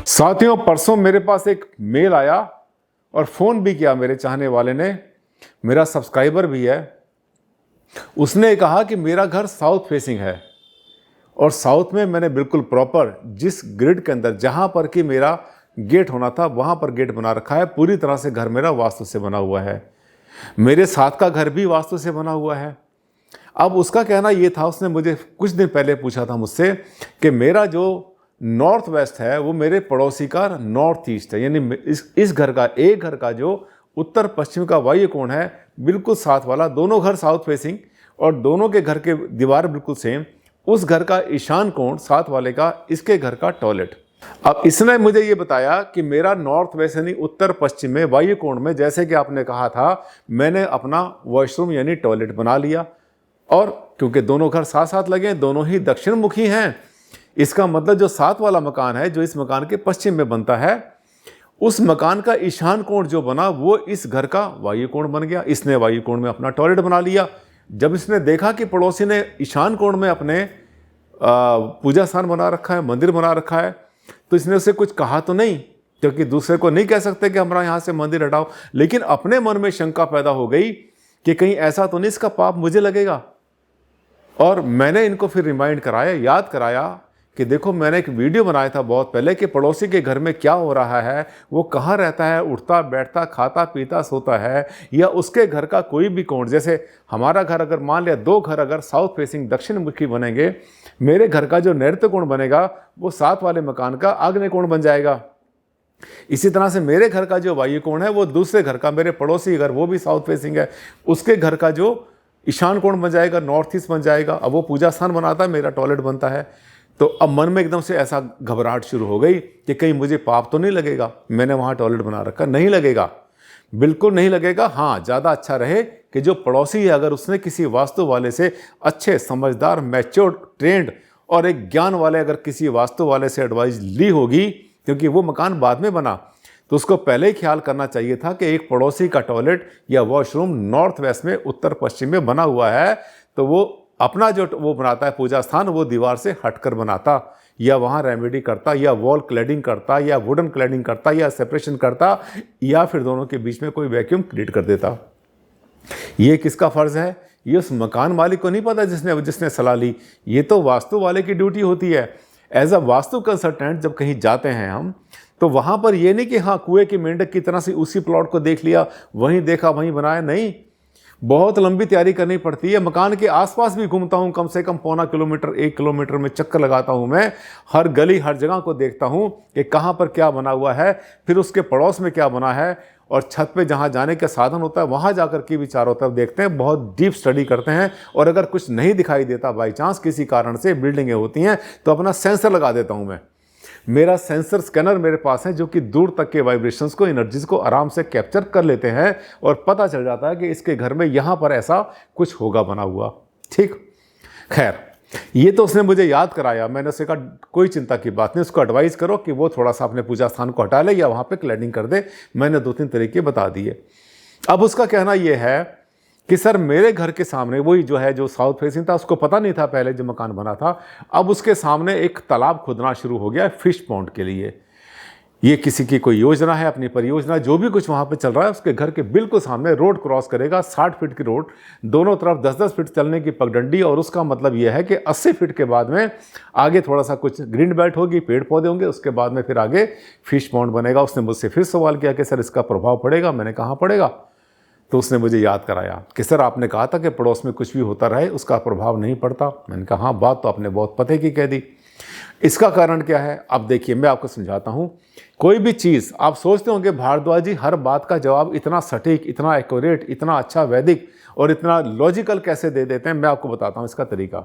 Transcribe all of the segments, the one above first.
साथियों, परसों मेरे पास एक मेल आया और फ़ोन भी किया मेरे चाहने वाले ने, मेरा सब्सक्राइबर भी है। उसने कहा कि मेरा घर साउथ फेसिंग है और साउथ में मैंने बिल्कुल प्रॉपर जिस ग्रिड के अंदर जहाँ पर कि मेरा गेट होना था वहाँ पर गेट बना रखा है। पूरी तरह से घर मेरा वास्तु से बना हुआ है। मेरे साथ का घर भी वास्तु से बना हुआ है। अब उसका कहना ये था, उसने मुझे कुछ दिन पहले पूछा था मुझसे कि मेरा जो नॉर्थ वेस्ट है वो मेरे पड़ोसी का नॉर्थ ईस्ट है, यानी इस घर का, एक घर का जो उत्तर पश्चिम का वायु कोण है बिल्कुल साथ वाला, दोनों घर साउथ फेसिंग और दोनों के घर के दीवार बिल्कुल सेम, उस घर का ईशान कोण साथ वाले का, इसके घर का टॉयलेट। अब इसने मुझे ये बताया कि मेरा नॉर्थ वेस्ट यानी उत्तर पश्चिम में वायु कोण में, जैसे कि आपने कहा था, मैंने अपना वॉशरूम यानी टॉयलेट बना लिया। और क्योंकि दोनों घर साथ साथ लगे, दोनों ही दक्षिण मुखी हैं, इसका मतलब जो साथ वाला मकान है जो इस मकान के पश्चिम में बनता है, उस मकान का ईशान कोण जो बना वो इस घर का वायु कोण बन गया। इसने वायु कोण में अपना टॉयलेट बना लिया। जब इसने देखा कि पड़ोसी ने ईशान कोण में अपने पूजा स्थान बना रखा है, मंदिर बना रखा है, तो इसने उसे कुछ कहा तो नहीं, क्योंकि दूसरे को नहीं कह सकते कि हमारा यहाँ से मंदिर हटाओ, लेकिन अपने मन में शंका पैदा हो गई कि कहीं ऐसा तो नहीं इसका पाप मुझे लगेगा। और मैंने इनको फिर रिमाइंड कराया, याद कराया कि देखो, मैंने एक वीडियो बनाया था बहुत पहले कि पड़ोसी के घर में क्या हो रहा है, वो कहाँ रहता है, उठता बैठता खाता पीता सोता है, या उसके घर का कोई भी कोण, जैसे हमारा घर अगर मान लिया, दो घर अगर साउथ फेसिंग दक्षिण मुखी बनेंगे, मेरे घर का जो नैऋत्य कोण बनेगा वो साथ वाले मकान का आग्नेय कोण बन जाएगा। इसी तरह से मेरे घर का जो वायु कोण है वो दूसरे घर का, मेरे पड़ोसी घर वो भी साउथ फेसिंग है, उसके घर का जो ईशान कोण बन जाएगा, नॉर्थ ईस्ट बन जाएगा। अब वो पूजा स्थान बनाता है, मेरा टॉयलेट बनता है। तो अब मन में एकदम से ऐसा घबराहट शुरू हो गई कि कहीं मुझे पाप तो नहीं लगेगा, मैंने वहाँ टॉयलेट बना रखा। नहीं लगेगा, बिल्कुल नहीं लगेगा। हाँ, ज़्यादा अच्छा रहे कि जो पड़ोसी है अगर उसने किसी वास्तु वाले से, अच्छे समझदार मैच्योर ट्रेंड और एक ज्ञान वाले अगर किसी वास्तु वाले से एडवाइस ली होगी, क्योंकि वो मकान बाद में बना, तो उसको पहले ही ख्याल करना चाहिए था कि एक पड़ोसी का टॉयलेट या वॉशरूम नॉर्थ वेस्ट में उत्तर पश्चिम में बना हुआ है, तो वो अपना जो वो बनाता है पूजा स्थान वो दीवार से हटकर बनाता, या वहाँ रेमेडी करता, या वॉल क्लैडिंग करता, या वुडन क्लैडिंग करता, या सेपरेशन करता, या फिर दोनों के बीच में कोई वैक्यूम क्रिएट कर देता। ये किसका फर्ज है? ये उस मकान मालिक को नहीं पता जिसने सलाह ली। ये तो वास्तु वाले की ड्यूटी होती है। एज अ वास्तु कंसल्टेंट जब कहीं जाते हैं हम, तो वहाँ पर ये नहीं कि हाँ कुएं की मेंढक की तरह से उसी प्लॉट को देख लिया, वहीं देखा वहीं बनाया, नहीं। बहुत लंबी तैयारी करनी पड़ती है। मकान के आसपास भी घूमता हूँ, कम से कम पौना किलोमीटर 1 किलोमीटर में चक्कर लगाता हूँ मैं, हर गली हर जगह को देखता हूँ कि कहाँ पर क्या बना हुआ है, फिर उसके पड़ोस में क्या बना है, और छत पे जहाँ जाने का साधन होता है वहाँ जाकर के भी चारों तरफ देखते हैं, बहुत डीप स्टडी करते हैं। और अगर कुछ नहीं दिखाई देता, बाई चांस किसी कारण से बिल्डिंगें होती हैं, तो अपना सेंसर लगा देता हूँ मैं। मेरा सेंसर स्कैनर मेरे पास है जो कि दूर तक के वाइब्रेशंस को, एनर्जीज को आराम से कैप्चर कर लेते हैं और पता चल जाता है कि इसके घर में यहाँ पर ऐसा कुछ होगा बना हुआ। ठीक, खैर, ये तो उसने मुझे याद कराया। मैंने उससे कहा कोई चिंता की बात नहीं, उसको एडवाइस करो कि वो थोड़ा सा अपने पूजा स्थान को हटा ले या वहाँ पे क्लैडिंग कर दे। मैंने 2-3 तरीके बता दिए। अब उसका कहना ये है कि सर मेरे घर के सामने, वही जो है जो साउथ फेसिंग था, उसको पता नहीं था पहले जो मकान बना था, अब उसके सामने एक तालाब खुदना शुरू हो गया फिश पॉन्ड के लिए। ये किसी की कोई योजना है, अपनी परियोजना, जो भी कुछ वहाँ पे चल रहा है, उसके घर के बिल्कुल सामने रोड क्रॉस करेगा, 60 फीट की रोड, दोनों तरफ 10-10 फीट चलने की पगडंडी। और उसका मतलब यह है कि 80 फीट के बाद में आगे थोड़ा सा कुछ ग्रीन बेल्ट होगी, पेड़ पौधे होंगे, उसके बाद में फिर आगे फिश पॉन्ड बनेगा। उसने मुझसे फिर सवाल किया कि सर इसका प्रभाव पड़ेगा? मैंने कहा पड़ेगा। तो उसने मुझे याद कराया कि सर आपने कहा था कि पड़ोस में कुछ भी होता रहे उसका प्रभाव नहीं पड़ता। मैंने कहा हाँ, बात तो आपने बहुत पते की कह दी। इसका कारण क्या है? अब देखिए, मैं आपको समझाता हूँ। कोई भी चीज़ आप सोचते होंगे भारद्वाज जी हर बात का जवाब इतना सटीक, इतना एक्यूरेट, इतना अच्छा वैदिक और इतना लॉजिकल कैसे दे देते हैं। मैं आपको बताता हूँ इसका तरीका।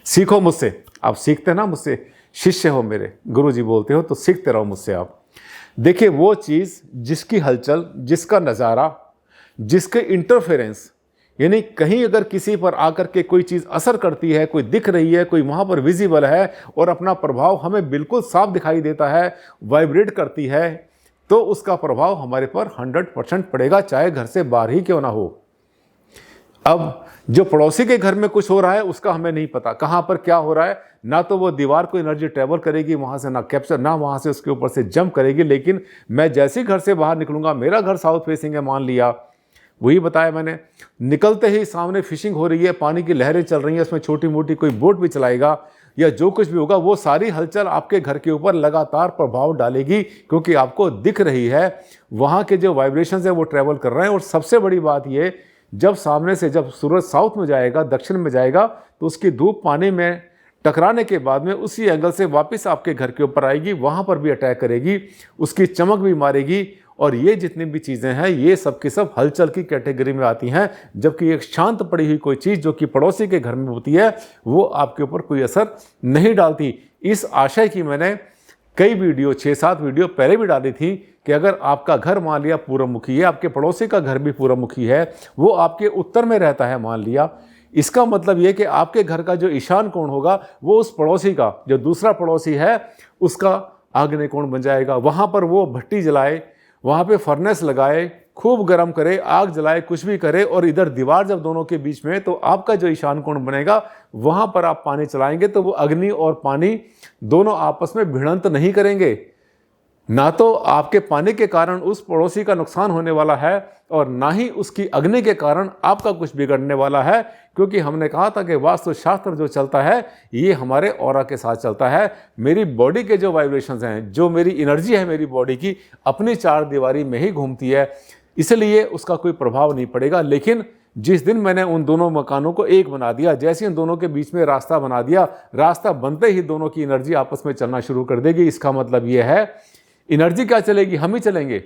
सीखो मुझसे, आप सीखते ना मुझसे, शिष्य हो मेरे, गुरु जी बोलते हो, तो सीखते रहो मुझसे आप। देखिए, वो चीज़ जिसकी हलचल, जिसका नज़ारा, जिसके इंटरफेरेंस, यानी कहीं अगर किसी पर आकर के कोई चीज़ असर करती है, कोई दिख रही है, कोई वहाँ पर विजिबल है और अपना प्रभाव हमें बिल्कुल साफ दिखाई देता है, वाइब्रेट करती है, तो उसका प्रभाव हमारे पर 100% पड़ेगा, चाहे घर से बाहर ही क्यों ना हो। अब जो पड़ोसी के घर में कुछ हो रहा है उसका हमें नहीं पता कहाँ पर क्या हो रहा है, ना तो वो दीवार को एनर्जी ट्रेवल करेगी वहाँ से, ना कैप्चर, ना वहाँ से उसके ऊपर से जंप करेगी। लेकिन मैं जैसे ही घर से बाहर निकलूँगा, मेरा घर साउथ फेसिंग है मान लिया, वही बताया मैंने, निकलते ही सामने फिशिंग हो रही है, पानी की लहरें चल रही हैं, उसमें छोटी मोटी कोई बोट भी चलाएगा या जो कुछ भी होगा, वो सारी हलचल आपके घर के ऊपर लगातार प्रभाव डालेगी, क्योंकि आपको दिख रही है वहाँ के जो वाइब्रेशंस है वो ट्रैवल कर रहे हैं। और सबसे बड़ी बात ये, जब सामने से जब सूरज साउथ में जाएगा, दक्षिण में जाएगा, तो उसकी धूप पानी में टकराने के बाद में उसी एंगल से वापस आपके घर के ऊपर आएगी, वहाँ पर भी अटैक करेगी, उसकी चमक भी मारेगी। और ये जितनी भी चीज़ें हैं ये सब की सब हलचल की कैटेगरी में आती हैं, जबकि एक शांत पड़ी हुई कोई चीज़ जो कि पड़ोसी के घर में होती है वो आपके ऊपर कोई असर नहीं डालती। इस आशय की मैंने कई वीडियो, 6-7 वीडियो पहले भी डाली थी कि अगर आपका घर मान लिया पूर्वमुखी है, आपके पड़ोसी का घर भी पूर्वमुखी है, वो आपके उत्तर में रहता है मान लिया, इसका मतलब ये कि आपके घर का जो ईशान कोण होगा वो उस पड़ोसी का, जो दूसरा पड़ोसी है उसका आग्नेय कोण बन जाएगा। वहाँ पर वो भट्टी जलाए, वहाँ पे फर्नेस लगाए, खूब गर्म करे, आग जलाए, कुछ भी करे, और इधर दीवार जब दोनों के बीच में, तो आपका जो ईशान कोण बनेगा वहाँ पर आप पानी चलाएंगे तो वो अग्नि और पानी दोनों आपस में भिड़ंत नहीं करेंगे। ना तो आपके पानी के कारण उस पड़ोसी का नुकसान होने वाला है और ना ही उसकी अग्नि के कारण आपका कुछ बिगड़ने वाला है, क्योंकि हमने कहा था कि वास्तुशास्त्र जो चलता है ये हमारे ऑरा के साथ चलता है। मेरी बॉडी के जो वाइब्रेशंस हैं, जो मेरी एनर्जी है मेरी बॉडी की, अपनी चार दीवारी में ही घूमती है, इसलिए उसका कोई प्रभाव नहीं पड़ेगा। लेकिन जिस दिन मैंने उन दोनों मकानों को एक बना दिया, जैसे इन दोनों के बीच में रास्ता बना दिया, रास्ता बनते ही दोनों की एनर्जी आपस में चलना शुरू कर देगी। इसका मतलब ये है, एनर्जी क्या चलेगी, हम ही चलेंगे।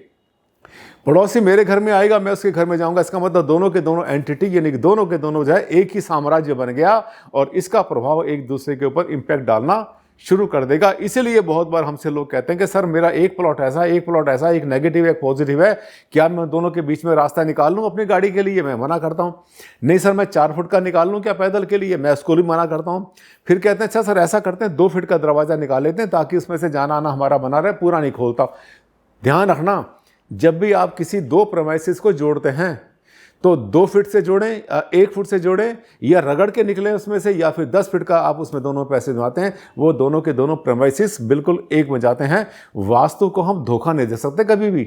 पड़ोसी मेरे घर में आएगा, मैं उसके घर में जाऊंगा, इसका मतलब दोनों के दोनों एंटिटी, यानी कि दोनों के दोनों जो है एक ही साम्राज्य बन गया और इसका प्रभाव एक दूसरे के ऊपर इंपैक्ट डालना शुरू कर देगा। इसीलिए बहुत बार हमसे लोग कहते हैं कि सर मेरा एक प्लॉट ऐसा, एक प्लॉट ऐसा, एक नेगेटिव एक पॉजिटिव है, क्या मैं दोनों के बीच में रास्ता निकाल लूँ अपनी गाड़ी के लिए? मैं मना करता हूँ। नहीं सर मैं 4 फुट का निकाल लूँ क्या पैदल के लिए? मैं उसको भी मना करता हूँ। फिर कहते हैं अच्छा सर ऐसा करते हैं 2 फीट का दरवाज़ा निकाल लेते हैं ताकि उसमें से जाना आना हमारा बना रहे, पूरा नहीं खोलता। ध्यान रखना, जब भी आप किसी 2 प्रेमाइसिस को जोड़ते हैं तो 2 फीट से जोड़ें, 1 फुट से जोड़ें, या रगड़ के निकले उसमें से, या फिर 10 फीट का आप उसमें दोनों पैसे बनाते हैं, वो दोनों के दोनों प्रेमाइसिस बिल्कुल एक में जाते हैं। वास्तु को हम धोखा नहीं दे सकते कभी भी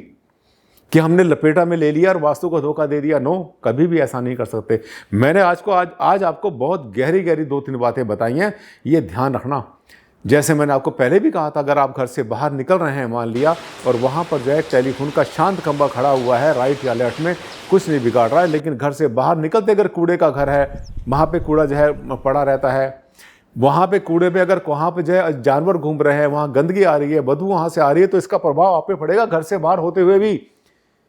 कि हमने लपेटा में ले लिया और वास्तु को धोखा दे दिया। नो, कभी भी ऐसा नहीं कर सकते। मैंने आज आपको बहुत गहरी 2-3 बातें बताई हैं, ये ध्यान रखना। जैसे मैंने आपको पहले भी कहा था, अगर आप घर से बाहर निकल रहे हैं मान लिया और वहाँ पर जो है टेलीफोन का शांत खंभा खड़ा हुआ है राइट या लेफ्ट में, कुछ नहीं बिगाड़ रहा है, लेकिन घर से बाहर निकलते अगर कूड़े का घर है, वहाँ पे कूड़ा जो है पड़ा रहता है, वहाँ पे कूड़े में अगर वहाँ पे जो है जानवर घूम रहे हैं, वहाँ गंदगी आ रही है, बदबू वहाँ से आ रही है, तो इसका प्रभाव आप पे पड़ेगा घर से बाहर होते हुए भी।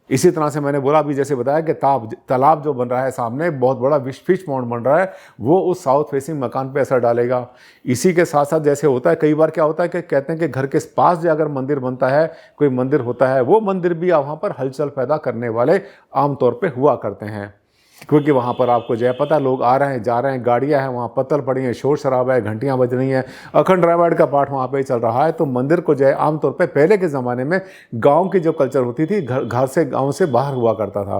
इसी तरह से मैंने बोला अभी, जैसे बताया कि तालाब जो बन रहा है सामने, बहुत बड़ा फिश पॉन्ड बन रहा है, वो उस साउथ फेसिंग मकान पे असर डालेगा। इसी के साथ साथ जैसे होता है कई बार क्या होता है कि कहते हैं कि घर के पास जो अगर मंदिर बनता है, कोई मंदिर होता है, वो मंदिर भी वहाँ पर हलचल पैदा करने वाले आमतौर पर हुआ करते हैं, क्योंकि वहाँ पर आपको जो है पता, लोग आ रहे हैं जा रहे हैं, गाड़ियाँ हैं, वहाँ पत्थर पड़ी हैं, शोर शराबा है, घंटियाँ बज रही हैं, अखंड रामायण का पाठ वहाँ पे चल रहा है। तो मंदिर को जो है आमतौर पे पहले के ज़माने में गांव की जो कल्चर होती थी, घर से गांव से बाहर हुआ करता था।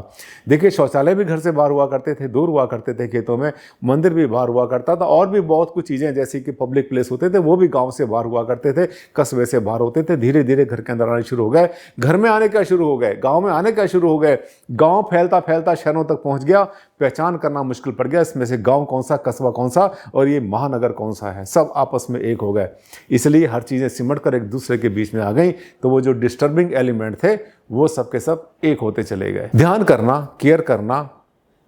देखिए शौचालय भी घर से बाहर हुआ करते थे, दूर हुआ करते थे खेतों में, मंदिर भी बाहर हुआ करता था, और भी बहुत कुछ चीज़ें जैसे कि पब्लिक प्लेस होते थे वो भी गाँव से बाहर हुआ करते थे, कस्बे से बाहर होते थे। धीरे धीरे घर के अंदर आने शुरू हो गए, घर में आने का शुरू हो गए, गाँव में आने का शुरू हो गए, गाँव फैलता फैलता शहरों तक पहुँच गया, पहचान करना मुश्किल पड़ गया इसमें से गांव कौन सा, कस्बा कौन सा और ये महानगर कौन सा है, सब आपस में एक हो गए। इसलिए हर चीज़ें सिमट कर एक दूसरे के बीच में आ गई, तो वो जो डिस्टर्बिंग एलिमेंट थे वो सब के सब एक होते चले गए। ध्यान करना, केयर करना,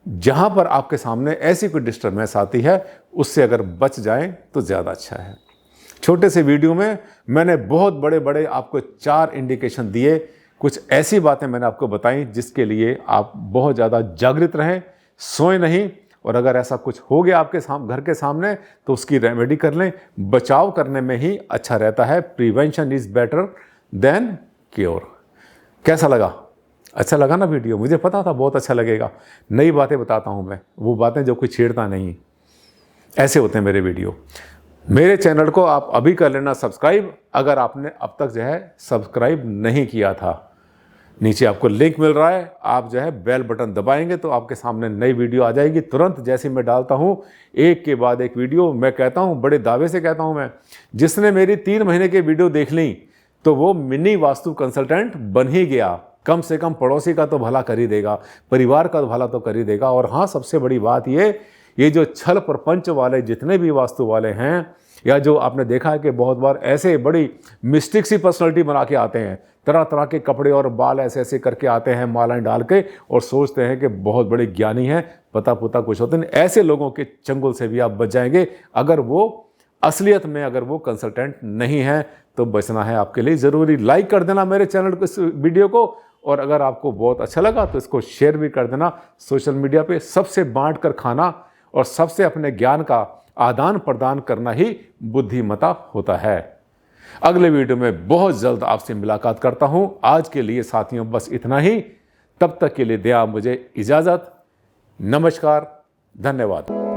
जहां पर आपके सामने ऐसी कोई डिस्टर्बेंस आती है उससे अगर बच जाएं तो ज़्यादा अच्छा है। छोटे से वीडियो में मैंने बहुत बड़े बड़े आपको 4 इंडिकेशन दिए, कुछ ऐसी बातें मैंने आपको बताई जिसके लिए आप बहुत ज़्यादा जागृत रहें, सोए नहीं, और अगर ऐसा कुछ हो गया आपके घर के सामने तो उसकी रेमेडी कर लें। बचाव करने में ही अच्छा रहता है, prevention is better than cure. कैसा लगा? अच्छा लगा ना वीडियो? मुझे पता था बहुत अच्छा लगेगा। नई बातें बताता हूँ मैं, वो बातें जो कोई छेड़ता नहीं, ऐसे होते हैं मेरे वीडियो। मेरे चैनल को आप अभी कर लेना सब्सक्राइब, अगर आपने अब तक जो है सब्सक्राइब नहीं किया था। नीचे आपको लिंक मिल रहा है, आप जो है बेल बटन दबाएंगे तो आपके सामने नई वीडियो आ जाएगी तुरंत। जैसे मैं डालता हूँ एक के बाद एक वीडियो, मैं कहता हूँ, बड़े दावे से कहता हूँ मैं, जिसने मेरी 3 महीने की वीडियो देख ली तो वो मिनी वास्तु कंसल्टेंट बन ही गया। कम से कम पड़ोसी का तो भला कर ही देगा, परिवार का भला तो कर ही देगा। और हाँ, सबसे बड़ी बात ये जो छल प्रपंच वाले जितने भी वास्तु वाले हैं, या जो आपने देखा है कि बहुत बार ऐसे बड़ी मिस्टिक सी पर्सनालिटी बना के आते हैं, तरह तरह के कपड़े और बाल ऐसे ऐसे करके आते हैं मालाएं डाल के, और सोचते हैं कि बहुत बड़े ज्ञानी हैं, पता पुता कुछ होते नहीं। ऐसे लोगों के चंगुल से भी आप बच जाएंगे अगर वो असलियत में, अगर वो कंसल्टेंट नहीं है तो बचना है आपके लिए ज़रूरी। लाइक कर देना मेरे चैनल को, इस वीडियो को, और अगर आपको बहुत अच्छा लगा तो इसको शेयर भी कर देना सोशल मीडिया पे। सबसे बांट कर खाना और सबसे अपने ज्ञान का आदान प्रदान करना ही बुद्धिमता होता है। अगले वीडियो में बहुत जल्द आपसे मुलाकात करता हूं। आज के लिए साथियों बस इतना ही। तब तक के लिए दिया मुझे इजाज़त। नमस्कार, धन्यवाद।